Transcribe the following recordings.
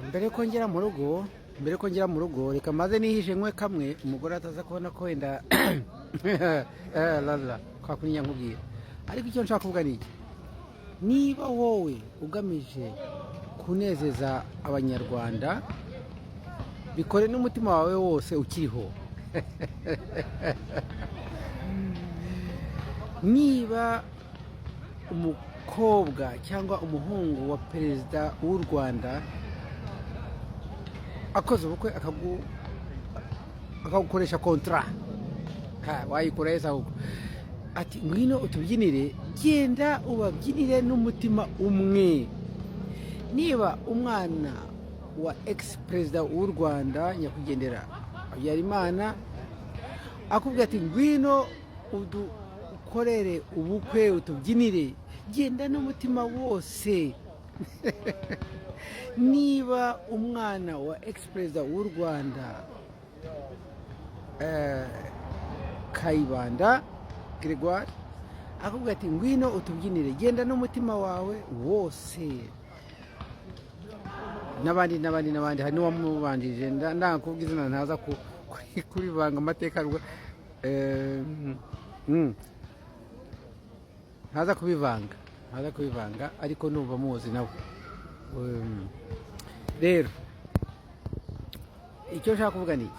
mbere ko ngera mu rugo reka maze nihishe nkwe kamwe umugore ataza kubona ko wenda rara kwakunya nkubwira ariko icyo nshaka kuvuga ni iki niba wowe ugamije kunezeza abanyarwanda bikore n'umutima wawe wose ukiriho niba umukobwa cyangwa umuhungu wa perezida w'u Rwanda akoze ubukwe akagukoresha kontra wayikora yesa ahubwo ati ngwino utubyinire genda ubabyinire n'umutima umwe niba umwana wa ex perezida w'u Rwanda nyakwigendera Habyarimana akubwira ati ngwino udukorere ubukwe utubyinire genda n'umutima wose niba umwana wa ex perezida w'u Rwanda Kayibanda Gregoire akubwira ati ngwino utubyinire genda n'umutima wawe wose n'abandi hari n'uwamubanjije ndanga kuvuga izina ntaza kurivanga amateka ntaza kubivanga ariko numva muzi nawe rero icyo nshaka kuvuga ni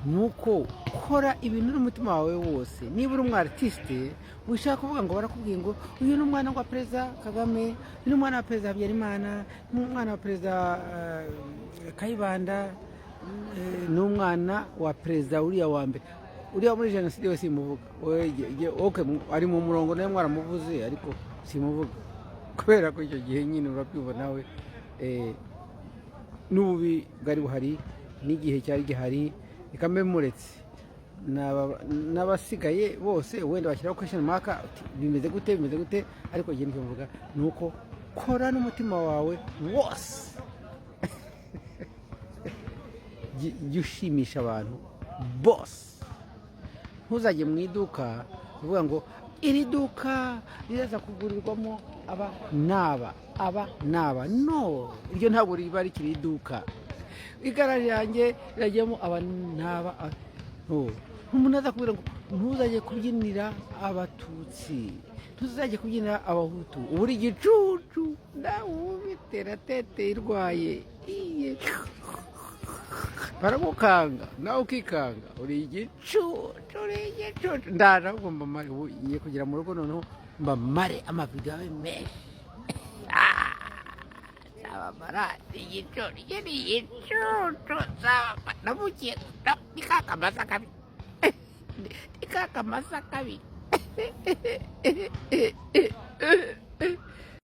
nuko kora ibintu n'umutima wawe wose niba uri umwartiste wishaka kuvuga ngo barakubwiye ngo uyu ni umwana wa perezida Kagame uyu ni umwana wa perezida Habyarimana ni umwana wa perezida Kayibanda ni umwana wa perezida uriya wa mbere uriya muri jenoside wese simuvuga ari mu murongo nawe mwaramuvuze ariko simuvuga kubera ko icyo gihe nyine urabyumva nawe n'ububi bwari buhari n'igihe cyari gihari reka mbe muretse n'abasigaye bose wenda bashyiraho question mark bimeze gute ariko igihe nicyo mvuga ni uko kora n'umutima wawe wose jya ushimisha abantu bose ntuzajye mu iduka uvuga ngo iri duka riraza kugurirwamo aba naba no iryo ntabwo riba rikiri iduka igaraje yanjye rirajyamo aba naba umuntu aza kubwira ngo ntuzajye kubyinira abatutsi ntuzajye kubyinira abahutu uri igicucu nawe ubitera tete irwaye baramukanga nawe ukikanga uri igicucu ndaje ahubwo mbamare ugiye kugera mu rugo noneho mbamare amavidewo abe menshi abamaradi igicucu namukiye nikakamasa kabi